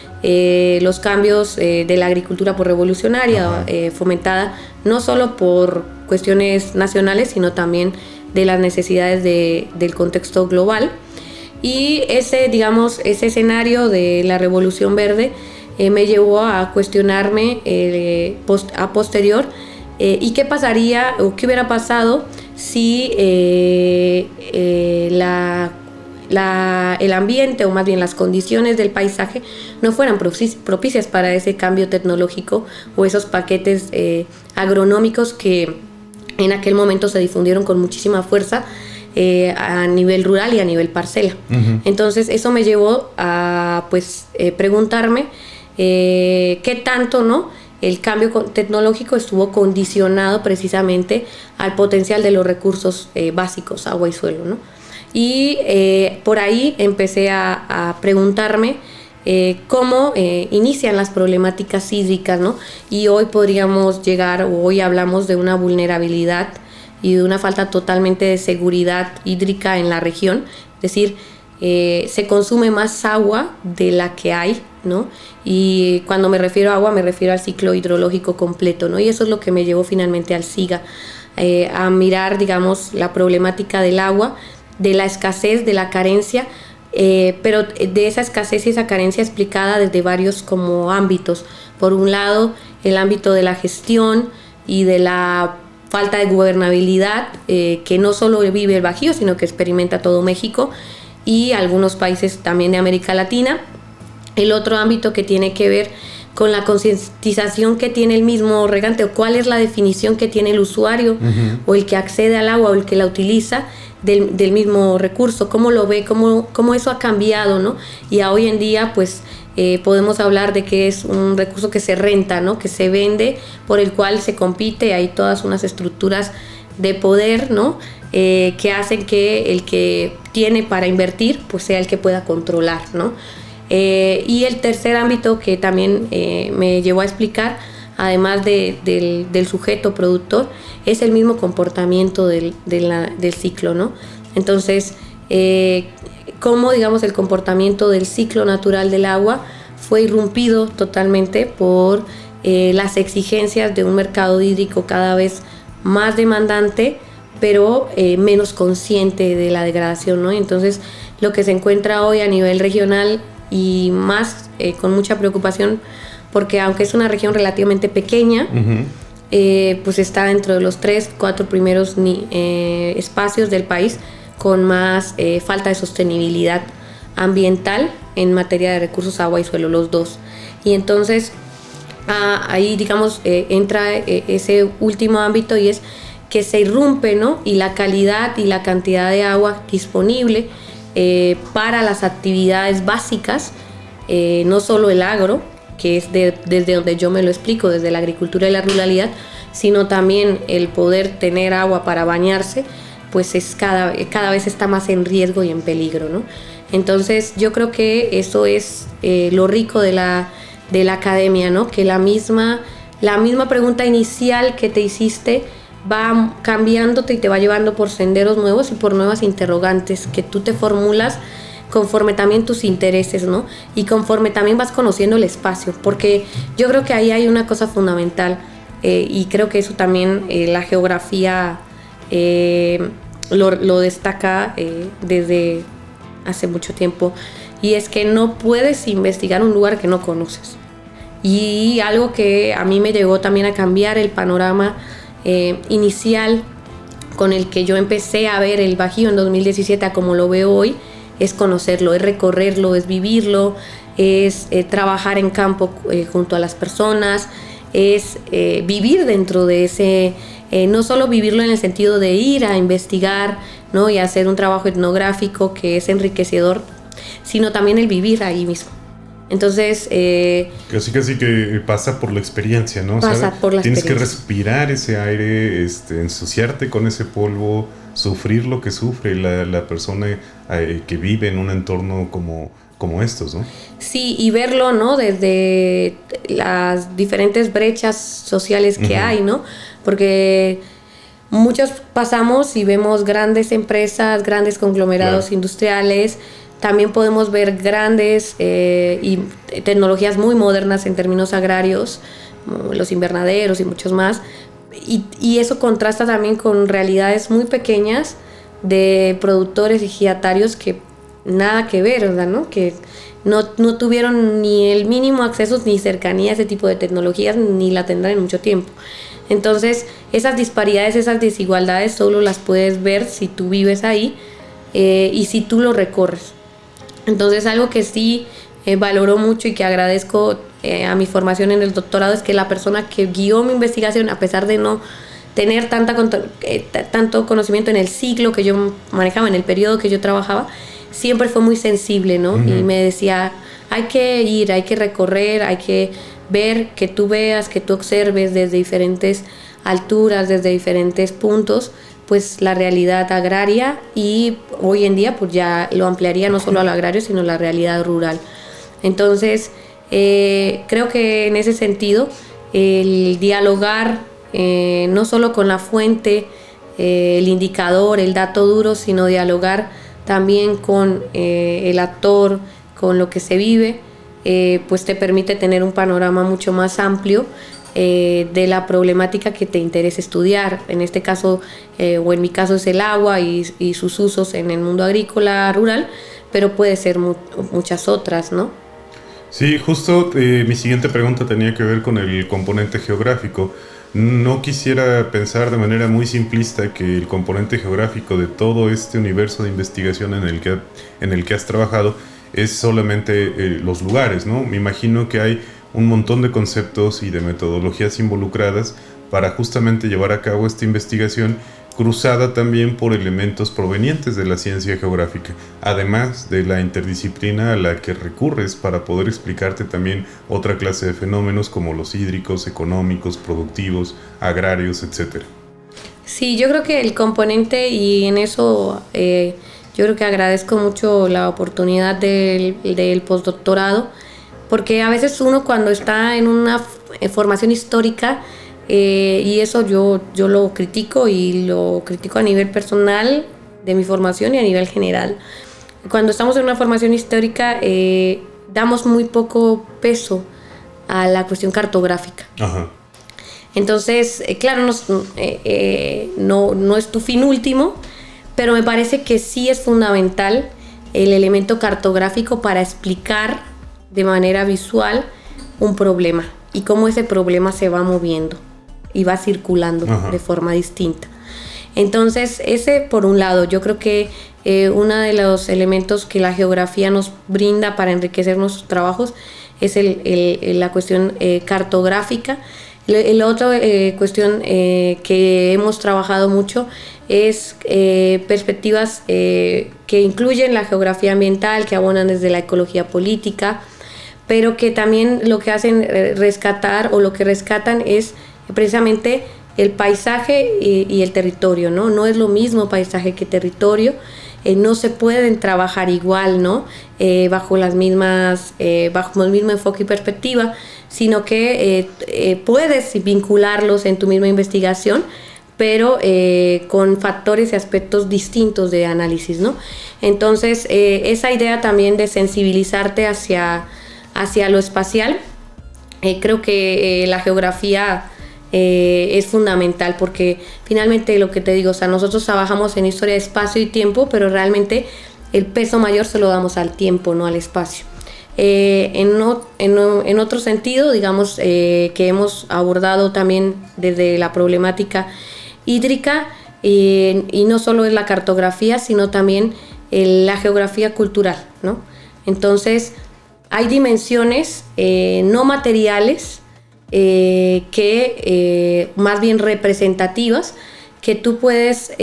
S3: los cambios de la agricultura por revolucionaria, fomentada no solo por cuestiones nacionales, sino también de las necesidades del contexto global. Y ese escenario de la Revolución Verde me llevó a cuestionarme a posterior y qué pasaría o qué hubiera pasado si el ambiente, o más bien las condiciones del paisaje, no fueran propicias para ese cambio tecnológico o esos paquetes agronómicos que en aquel momento se difundieron con muchísima fuerza a nivel rural y a nivel parcela. Entonces eso me llevó a preguntarme qué tanto, ¿no?, el cambio tecnológico estuvo condicionado precisamente al potencial de los recursos básicos, agua y suelo, ¿no? Y por ahí empecé a preguntarme cómo inician las problemáticas hídricas, ¿no? Y hoy podríamos llegar, o hoy hablamos de una vulnerabilidad y de una falta totalmente de seguridad hídrica en la región. Es decir, se consume más agua de la que hay, ¿no? Y cuando me refiero a agua, me refiero al ciclo hidrológico completo, ¿no? Y eso es lo que me llevó finalmente al SIGA, a mirar, digamos, la problemática del agua, de la escasez, de la carencia, pero de esa escasez y esa carencia explicada desde varios como ámbitos. Por un lado, el ámbito de la gestión y de la falta de gobernabilidad que no solo vive el Bajío, sino que experimenta todo México y algunos países también de América Latina. El otro ámbito que tiene que ver con la concientización que tiene el mismo regante, o cuál es la definición que tiene el usuario o el que accede al agua o el que la utiliza del mismo recurso, cómo lo ve, cómo eso ha cambiado, ¿no? Y hoy en día pues podemos hablar de que es un recurso que se renta, ¿no?, que se vende, por el cual se compite. Hay todas unas estructuras de poder, ¿no?, que hacen que el que tiene para invertir pues sea el que pueda controlar, ¿no? Y el tercer ámbito que también me llevó a explicar, además del sujeto productor, es el mismo comportamiento del ciclo, ¿no? Entonces, cómo, digamos, el comportamiento del ciclo natural del agua fue irrumpido totalmente por las exigencias de un mercado hídrico cada vez más demandante, pero menos consciente de la degradación, ¿no? Entonces, lo que se encuentra hoy a nivel regional, y más con mucha preocupación, porque aunque es una región relativamente pequeña, pues está dentro de los 3-4 primeros espacios del país con más falta de sostenibilidad ambiental en materia de recursos, agua y suelo, los dos. Y entonces ahí, digamos, entra ese último ámbito, y es que se irrumpe, ¿no?, y la calidad y la cantidad de agua disponible para las actividades básicas, no solo el agro, que es desde donde yo me lo explico, desde la agricultura y la ruralidad, sino también el poder tener agua para bañarse, pues cada vez está más en riesgo y en peligro, ¿no? Entonces yo creo que eso es lo rico de la academia, ¿no?, que la misma pregunta inicial que te hiciste va cambiándote y te va llevando por senderos nuevos y por nuevas interrogantes que tú te formulas conforme también tus intereses, ¿no? Y conforme también vas conociendo el espacio, porque yo creo que ahí hay una cosa fundamental, y creo que eso también la geografía lo destaca desde hace mucho tiempo, y es que no puedes investigar un lugar que no conoces. Y algo que a mí me llegó también a cambiar el panorama inicial con el que yo empecé a ver el Bajío en 2017 a como lo veo hoy, es conocerlo, es recorrerlo, es vivirlo, es trabajar en campo junto a las personas, es vivir dentro de no solo vivirlo en el sentido de ir a investigar, ¿no? Y hacer un trabajo etnográfico que es enriquecedor, sino también el vivir ahí mismo. Entonces...
S2: Casi que pasa por la experiencia, ¿no?
S3: Pasa por la
S2: tienes
S3: experiencia.
S2: que respirar ese aire, ensuciarte con ese polvo, sufrir lo que sufre la persona que vive en un entorno como estos, ¿no?
S3: Sí, y verlo, ¿no? Desde las diferentes brechas sociales que hay, ¿no? Porque muchos pasamos y vemos grandes empresas, grandes conglomerados industriales. También podemos ver grandes y tecnologías muy modernas en términos agrarios, los invernaderos y muchos más. Y eso contrasta también con realidades muy pequeñas de productores ejidatarios que nada que ver, ¿verdad? ¿No? Que no tuvieron ni el mínimo acceso ni cercanía a ese tipo de tecnologías, ni la tendrán en mucho tiempo. Entonces, esas disparidades, esas desigualdades solo las puedes ver si tú vives ahí y si tú lo recorres. Entonces, algo que sí valoro mucho y que agradezco a mi formación en el doctorado es que la persona que guió mi investigación, a pesar de no tener tanto conocimiento en el ciclo que yo manejaba, en el periodo que yo trabajaba, siempre fue muy sensible, ¿no? Y me decía, hay que ir, hay que recorrer, hay que ver, que tú veas, que tú observes desde diferentes alturas, desde diferentes puntos, pues la realidad agraria, y hoy en día pues ya lo ampliaría no solo a lo agrario, sino la realidad rural. Entonces, creo que en ese sentido, el dialogar no solo con la fuente, el indicador, el dato duro, sino dialogar también con el actor, con lo que se vive, pues te permite tener un panorama mucho más amplio de la problemática que te interesa estudiar. En este caso, o en mi caso, es el agua y sus usos en el mundo agrícola rural, pero puede ser muchas otras, ¿no?
S2: Sí, justo mi siguiente pregunta tenía que ver con el componente geográfico. No quisiera pensar de manera muy simplista que el componente geográfico de todo este universo de investigación en el que has trabajado es solamente los lugares, ¿no? Me imagino que hay un montón de conceptos y de metodologías involucradas para justamente llevar a cabo esta investigación, cruzada también por elementos provenientes de la ciencia geográfica, además de la interdisciplina a la que recurres para poder explicarte también otra clase de fenómenos como los hídricos, económicos, productivos, agrarios, etc.
S3: Sí, yo creo que el componente, y en eso yo creo que agradezco mucho la oportunidad del postdoctorado, porque a veces uno cuando está en una formación histórica, y eso yo lo critico, y lo critico a nivel personal de mi formación y a nivel general. Cuando estamos en una formación histórica, damos muy poco peso a la cuestión cartográfica.
S2: Ajá.
S3: Entonces, claro, no es tu fin último, pero me parece que sí es fundamental el elemento cartográfico para explicar de manera visual un problema y cómo ese problema se va moviendo y va circulando de forma distinta. Entonces, ese por un lado, yo creo que uno de los elementos que la geografía nos brinda para enriquecer nuestros trabajos es la cuestión cartográfica. La otra cuestión que hemos trabajado mucho es perspectivas que incluyen la geografía ambiental, que abonan desde la ecología política, pero que también lo que hacen rescatar, o lo que rescatan, es precisamente el paisaje y el territorio, ¿no? No es lo mismo paisaje que territorio, no se pueden trabajar igual, ¿no? Bajo el mismo enfoque y perspectiva, sino que puedes vincularlos en tu misma investigación, pero con factores y aspectos distintos de análisis, ¿no? Entonces, esa idea también de sensibilizarte hacia lo espacial, creo que la geografía es fundamental, porque finalmente, lo que te digo, o sea, nosotros trabajamos en historia de espacio y tiempo, pero realmente el peso mayor se lo damos al tiempo, no al espacio. En otro sentido, digamos, que hemos abordado también desde la problemática hídrica, y no solo es la cartografía, sino también la geografía cultural, ¿no? Entonces, hay dimensiones no materiales más bien representativas, que tú puedes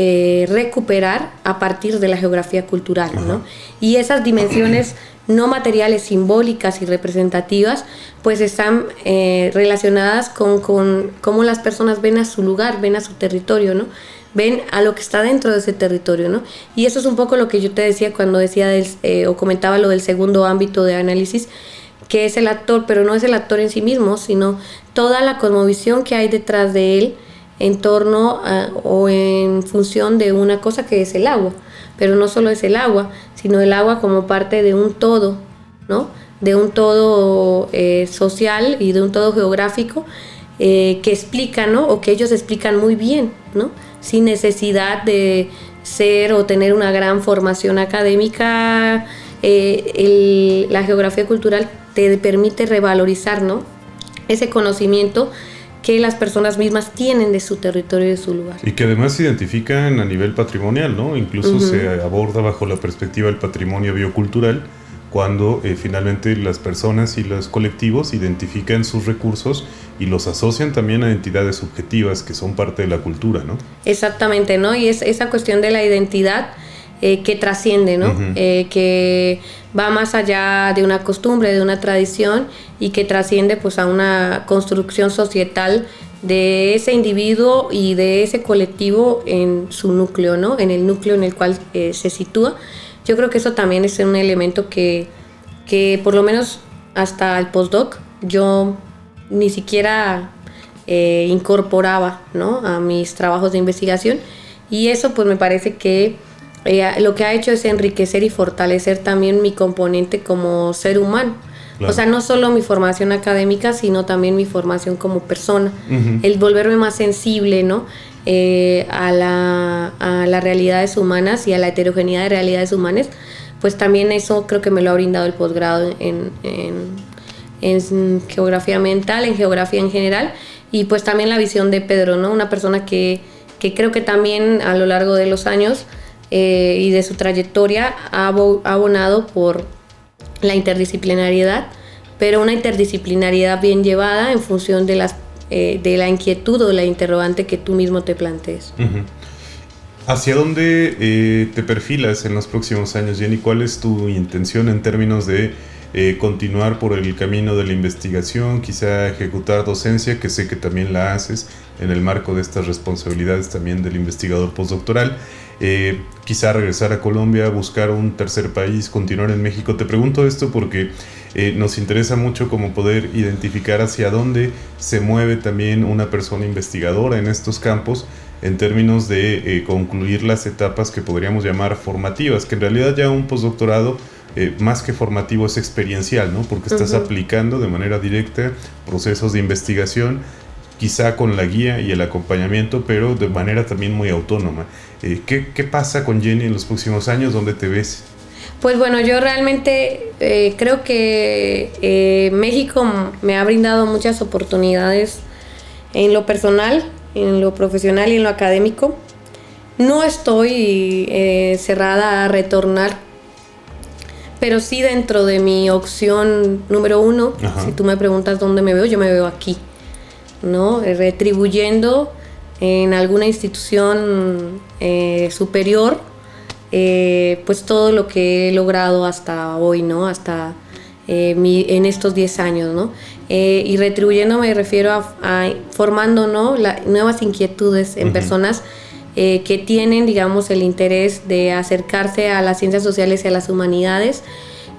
S3: recuperar a partir de la geografía cultural, ¿no? Y esas dimensiones no materiales, simbólicas y representativas, pues están relacionadas con cómo las personas ven a su lugar, ven a su territorio, ¿no? Ven a lo que está dentro de ese territorio, ¿no? Y eso es un poco lo que yo te decía cuando decía o comentaba lo del segundo ámbito de análisis, que es el actor, pero no es el actor en sí mismo, sino toda la cosmovisión que hay detrás de él en torno o en función de una cosa que es el agua. Pero no solo es el agua, sino el agua como parte de un todo, ¿no? De un todo social y de un todo geográfico que explica, ¿no? O que ellos explican muy bien, ¿no? Sin necesidad de ser o tener una gran formación académica. La geografía cultural te permite revalorizar, ¿no? Ese conocimiento que las personas mismas tienen de su territorio y de su lugar.
S2: Y que además se identifican a nivel patrimonial, ¿no? Incluso se aborda bajo la perspectiva del patrimonio biocultural, cuando finalmente las personas y los colectivos identifican sus recursos y los asocian también a entidades subjetivas que son parte de la cultura, ¿no? Exactamente, ¿no? Y es esa cuestión de la identidad que trasciende, ¿no? Que va más allá de una costumbre, de una tradición, y que trasciende pues a una construcción societal de ese individuo y de ese colectivo en su núcleo, ¿no? En el núcleo en el cual se sitúa. Yo creo que eso también es un elemento que por lo menos hasta el postdoc yo ni siquiera incorporaba, ¿no? A mis trabajos de investigación, y eso pues me parece que lo que ha hecho es enriquecer y fortalecer también mi componente como ser humano. Claro. O sea, no solo mi formación académica, sino también mi formación como persona. El volverme más sensible, ¿no? A las realidades humanas y a la heterogeneidad de realidades humanas, pues también eso creo que me lo ha brindado el posgrado en geografía ambiental, en geografía en general, y pues también la visión de Pedro, ¿no? Una persona que creo que también a lo largo de los años y de su trayectoria ha abonado por la interdisciplinariedad, pero una interdisciplinariedad bien llevada en función de la inquietud o la interrogante que tú mismo te plantees. ¿Hacia dónde te perfilas en los próximos años, Jenny? ¿Cuál es tu intención en términos de continuar por el camino de la investigación, quizá ejecutar docencia, que sé que también la haces en el marco de estas responsabilidades también del investigador postdoctoral? Quizá regresar a Colombia, buscar un tercer país, continuar en México. Te pregunto esto porque nos interesa mucho como poder identificar hacia dónde se mueve también una persona investigadora en estos campos, en términos de concluir las etapas que podríamos llamar formativas, que en realidad ya un postdoctorado más que formativo es experiencial, ¿no? Porque estás aplicando de manera directa procesos de investigación, quizá con la guía y el acompañamiento, pero de manera también muy autónoma. ¿Qué pasa con Jenny en los próximos años? ¿Dónde te ves?
S3: Pues bueno, yo realmente creo que México me ha brindado muchas oportunidades en lo personal, en lo profesional y en lo académico. No estoy cerrada a retornar, pero sí dentro de mi opción número 1, si tú me preguntas dónde me veo, yo me veo aquí, ¿no? Retribuyendo en alguna institución superior pues todo lo que he logrado hasta hoy, ¿no? Hasta en estos 10 años, ¿no? Y retribuyendo me refiero a formando, ¿no? Nuevas inquietudes en personas que tienen, digamos, el interés de acercarse a las ciencias sociales y a las humanidades,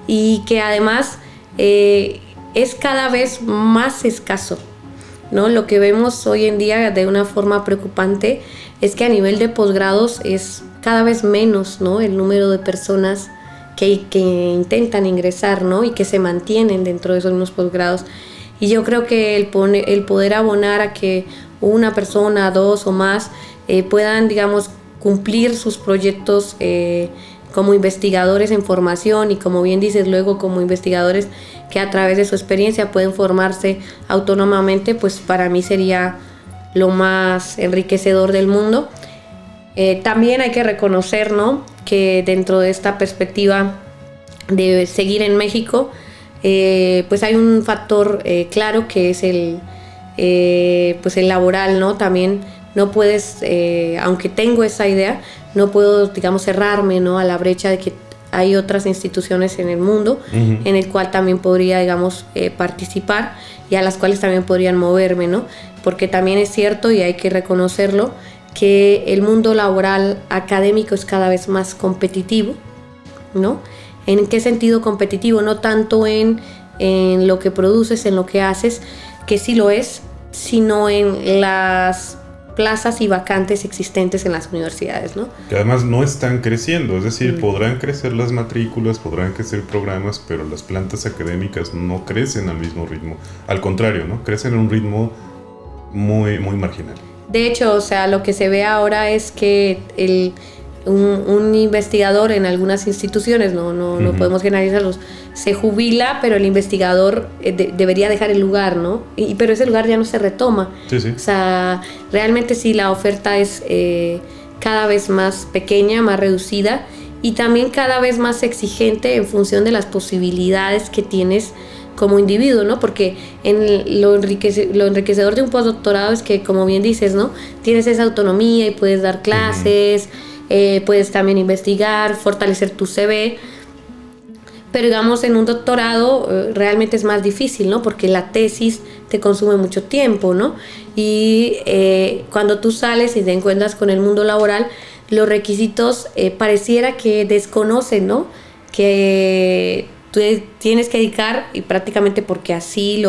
S3: y que además es cada vez más escaso, ¿no? Lo que vemos hoy en día de una forma preocupante es que a nivel de posgrados es cada vez menos, ¿no? El número de personas que intentan ingresar, ¿no? Y que se mantienen dentro de esos mismos posgrados. Y yo creo que el poder abonar a que una persona, dos o más puedan, digamos, cumplir sus proyectos como investigadores en formación, y como bien dices luego como investigadores que a través de su experiencia pueden formarse autónomamente, pues para mí sería lo más enriquecedor del mundo. También hay que reconocer, ¿no? Que dentro de esta perspectiva de seguir en México, pues hay un factor claro, que es pues el laboral, ¿no? También no puedes, aunque tengo esa idea, no puedo, digamos, cerrarme, ¿no? A la brecha de que hay otras instituciones en el mundo en el cual también podría, digamos, participar y a las cuales también podrían moverme, ¿no? Porque también es cierto y hay que reconocerlo que el mundo laboral académico es cada vez más competitivo, ¿no? ¿En qué sentido competitivo? No tanto en lo que produces, en lo que haces, que sí lo es, sino en las plazas y vacantes existentes en las universidades, ¿no?
S2: Que además no están creciendo, es decir, podrán crecer las matrículas, podrán crecer programas, pero las plantas académicas no crecen al mismo ritmo. Al contrario, ¿no? Crecen a un ritmo muy, muy marginal.
S3: De hecho, o sea, lo que se ve ahora es que un investigador en algunas instituciones, no podemos generalizarlos, se jubila, pero el investigador debería dejar el lugar, ¿no? Pero ese lugar ya no se retoma.
S2: Sí.
S3: O sea, realmente sí la oferta es cada vez más pequeña, más reducida y también cada vez más exigente en función de las posibilidades que tienes como individuo, ¿no? Porque lo enriquecedor de un postdoctorado es que, como bien dices, ¿no? Tienes esa autonomía y puedes dar clases, puedes también investigar, fortalecer tu CV. Pero digamos, en un doctorado realmente es más difícil, ¿no? Porque la tesis te consume mucho tiempo, ¿no? Y cuando tú sales y te encuentras con el mundo laboral, los requisitos pareciera que desconocen, ¿no? Que tú tienes que dedicar, y prácticamente porque así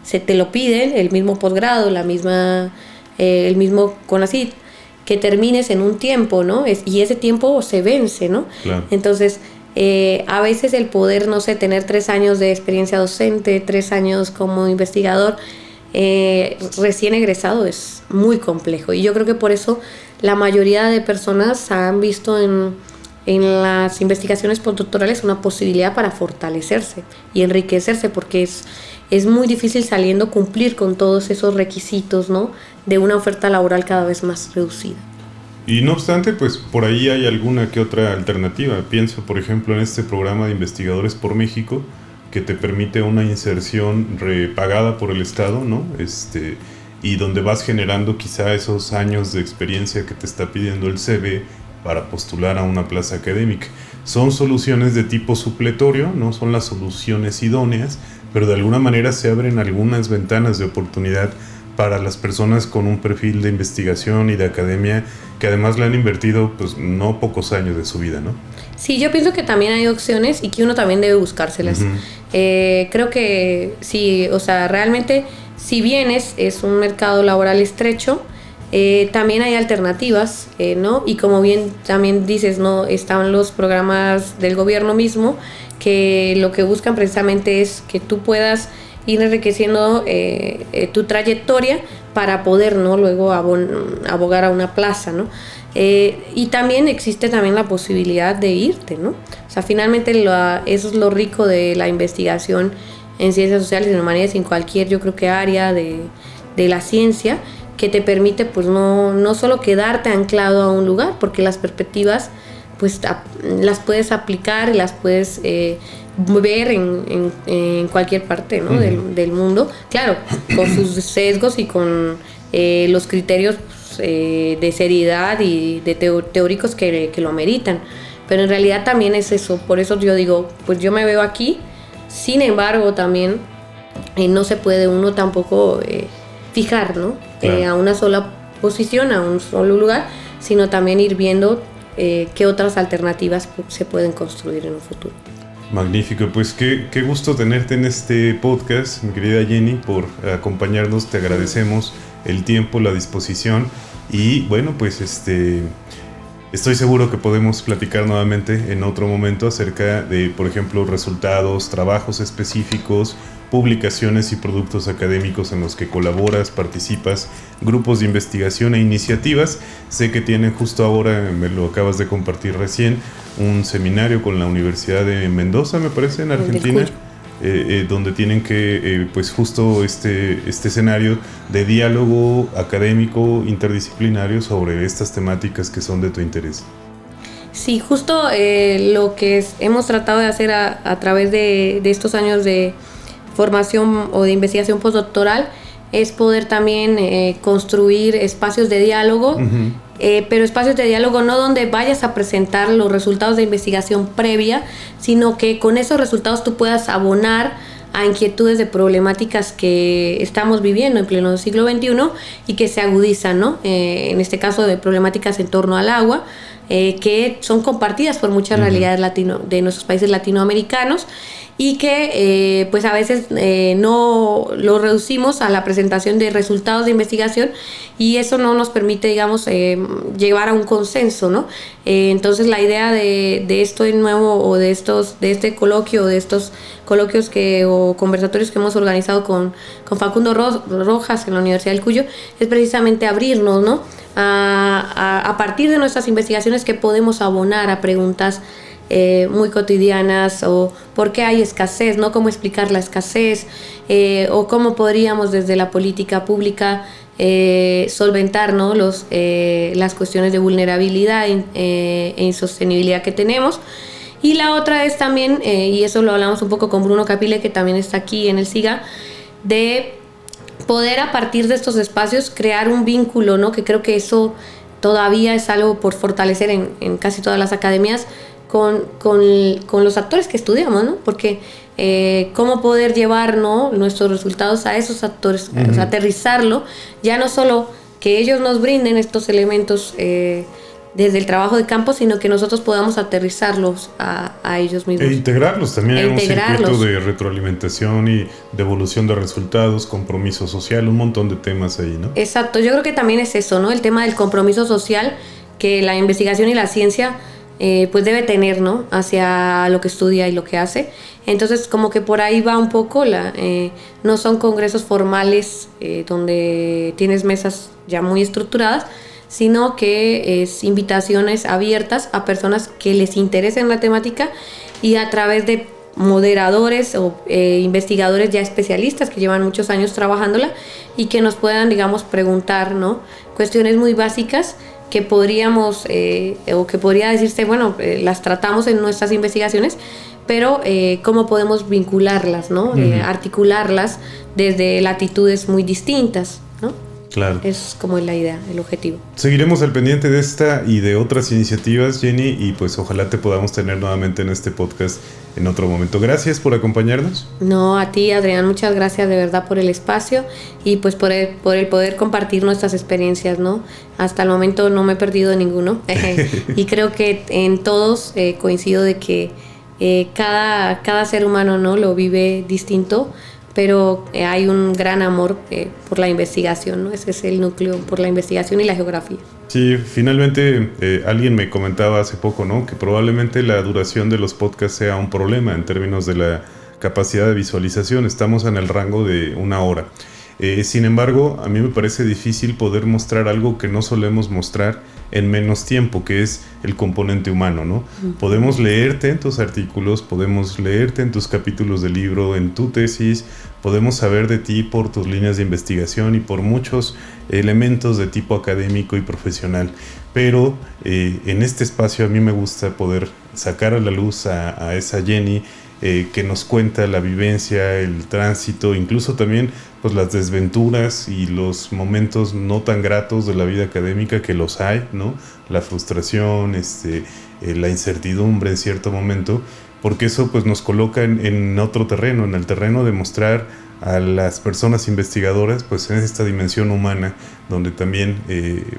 S3: se te lo piden, el mismo posgrado, el mismo CONACYT, que termines en un tiempo, ¿no? Y ese tiempo se vence, ¿no?
S2: Claro.
S3: Entonces, a veces el poder, no sé, tener 3 años de experiencia docente, 3 años como investigador, recién egresado es muy complejo. Y yo creo que por eso la mayoría de personas han visto en las investigaciones postdoctorales una posibilidad para fortalecerse y enriquecerse, porque es muy difícil saliendo cumplir con todos esos requisitos, ¿no? De una oferta laboral cada vez más reducida.
S2: Y no obstante, pues por ahí hay alguna que otra alternativa. Pienso, por ejemplo, en este programa de Investigadores por México, que te permite una inserción pagada por el Estado, ¿no? Y donde vas generando quizá esos años de experiencia que te está pidiendo el CV para postular a una plaza académica. Son soluciones de tipo supletorio, no son las soluciones idóneas, pero de alguna manera se abren algunas ventanas de oportunidad para las personas con un perfil de investigación y de academia que además le han invertido pues no pocos años de su vida, ¿no?
S3: Sí, yo pienso que también hay opciones y que uno también debe buscárselas. Creo que sí, o sea, realmente si bien es un mercado laboral estrecho, también hay alternativas, ¿no? Y como bien también dices, ¿no? Están los programas del gobierno mismo que lo que buscan precisamente es que tú puedas ir enriqueciendo tu trayectoria para poder, ¿no? Luego abogar a una plaza, ¿no? Y también existe también la posibilidad de irte, ¿no? O sea, finalmente eso es lo rico de la investigación en ciencias sociales y en humanidades, en cualquier, yo creo que área de la ciencia, que te permite pues no solo quedarte anclado a un lugar, porque las perspectivas pues las puedes aplicar y las puedes ver en cualquier parte, ¿no? del mundo, claro, con sus sesgos y con los criterios de seriedad y de teóricos que lo ameritan, pero en realidad también es eso. Por eso yo digo, pues yo me veo aquí. Sin embargo, también no se puede uno tampoco fijar, ¿no?
S2: Claro.
S3: A una sola posición, a un solo lugar, sino también ir viendo qué otras alternativas se pueden construir en un futuro.
S2: Magnífico, pues qué gusto tenerte en este podcast, mi querida Jenny, por acompañarnos. Te agradecemos el tiempo, la disposición y bueno, pues estoy seguro que podemos platicar nuevamente en otro momento acerca de, por ejemplo, resultados, trabajos específicos, publicaciones y productos académicos en los que colaboras, participas, grupos de investigación e iniciativas. Sé que tienen justo ahora, me lo acabas de compartir recién, un seminario con la Universidad de Mendoza, me parece, en Argentina, donde tienen que, pues justo este escenario de diálogo académico interdisciplinario sobre estas temáticas que son de tu interés.
S3: Sí, justo lo que hemos tratado de hacer a través de estos años de formación o de investigación postdoctoral es poder también construir espacios de diálogo, pero espacios de diálogo no donde vayas a presentar los resultados de investigación previa, sino que con esos resultados tú puedas abonar a inquietudes de problemáticas que estamos viviendo en pleno siglo XXI y que se agudizan, ¿no? En este caso de problemáticas en torno al agua, que son compartidas por muchas realidades de nuestros países latinoamericanos, y que pues a veces no lo reducimos a la presentación de resultados de investigación, y eso no nos permite, digamos, llevar a un consenso, ¿no? Entonces la idea de esto de nuevo, o de este coloquio, de estos coloquios o conversatorios que hemos organizado con Facundo Rojas en la Universidad del Cuyo, es precisamente abrirnos, ¿no? A partir de nuestras investigaciones, que podemos abonar a preguntas muy cotidianas, o por qué hay escasez, ¿no? Cómo explicar la escasez, o cómo podríamos desde la política pública solventar, ¿no? Las cuestiones de vulnerabilidad e insostenibilidad que tenemos. Y la otra es también, y eso lo hablamos un poco con Bruno Capile, que también está aquí en el SIGA, de poder a partir de estos espacios crear un vínculo, ¿no? Que creo que eso todavía es algo por fortalecer en casi todas las academias, con los actores que estudiamos, ¿no? Porque cómo poder llevar, ¿no?, nuestros resultados a esos actores, o sea, aterrizarlo, ya no solo que ellos nos brinden estos elementos desde el trabajo de campo, sino que nosotros podamos aterrizarlos a ellos mismos.
S2: E integrarlos también en un circuito de retroalimentación y de evolución de resultados, compromiso social, un montón de temas ahí, ¿no?
S3: Exacto, yo creo que también es eso, ¿no? El tema del compromiso social que la investigación y la ciencia pues debe tener, ¿no?, hacia lo que estudia y lo que hace. Entonces como que por ahí va un poco, no son congresos formales donde tienes mesas ya muy estructuradas, sino que es invitaciones abiertas a personas que les interesen la temática, y a través de moderadores o investigadores ya especialistas que llevan muchos años trabajándola, y que nos puedan, digamos, preguntar, ¿no?, cuestiones muy básicas que podríamos, o que podría decirse, bueno, las tratamos en nuestras investigaciones, pero cómo podemos vincularlas, ¿no? Articularlas desde latitudes muy distintas, ¿no?
S2: Claro.
S3: Es como la idea, el objetivo.
S2: Seguiremos al pendiente de esta y de otras iniciativas, Jenny, y pues ojalá te podamos tener nuevamente en este podcast en otro momento. Gracias por acompañarnos.
S3: No, a ti, Adrián, muchas gracias de verdad por el espacio, y pues por el poder compartir nuestras experiencias, ¿no? Hasta el momento no me he perdido de ninguno y creo que en todos coincido de que cada ser humano, ¿no?, lo vive distinto, pero hay un gran amor por la investigación, ¿no? Ese es el núcleo, por la investigación y la geografía.
S2: Sí, finalmente alguien me comentaba hace poco, ¿no?, que probablemente la duración de los podcasts sea un problema en términos de la capacidad de visualización. Estamos en el rango de 1 hora. Sin embargo, a mí me parece difícil poder mostrar algo que no solemos mostrar en menos tiempo, que es el componente humano, ¿no? Podemos leerte en tus artículos, podemos leerte en tus capítulos de libro, en tu tesis, podemos saber de ti por tus líneas de investigación y por muchos elementos de tipo académico y profesional. Pero en este espacio a mí me gusta poder sacar a la luz a esa Jenny que nos cuenta la vivencia, el tránsito, incluso también pues las desventuras y los momentos no tan gratos de la vida académica, que los hay, ¿no? La frustración, la incertidumbre en cierto momento, porque eso pues nos coloca en otro terreno, en el terreno de mostrar a las personas investigadoras pues en esta dimensión humana, donde también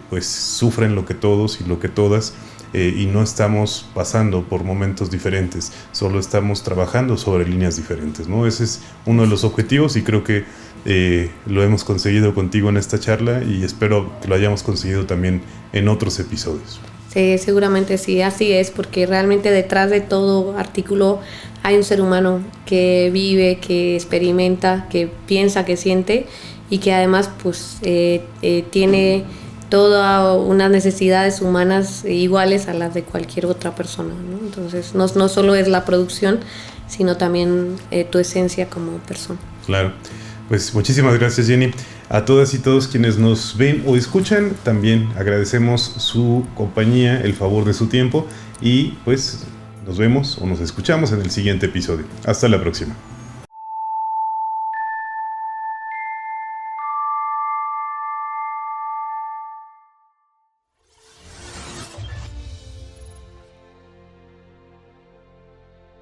S2: pues sufren lo que todos y lo que todas, y no estamos pasando por momentos diferentes, solo estamos trabajando sobre líneas diferentes, ¿no? Ese es uno de los objetivos, y creo que lo hemos conseguido contigo en esta charla, y espero que lo hayamos conseguido también en otros episodios.
S3: Sí, seguramente sí, así es, porque realmente detrás de todo artículo hay un ser humano que vive, que experimenta, que piensa, que siente, y que además pues tiene todas unas necesidades humanas iguales a las de cualquier otra persona, ¿no? Entonces no solo es la producción, sino también tu esencia como persona.
S2: Claro. Pues muchísimas gracias, Jenny. A todas y todos quienes nos ven o escuchan, también agradecemos su compañía, el favor de su tiempo, y pues nos vemos o nos escuchamos en el siguiente episodio. Hasta la próxima.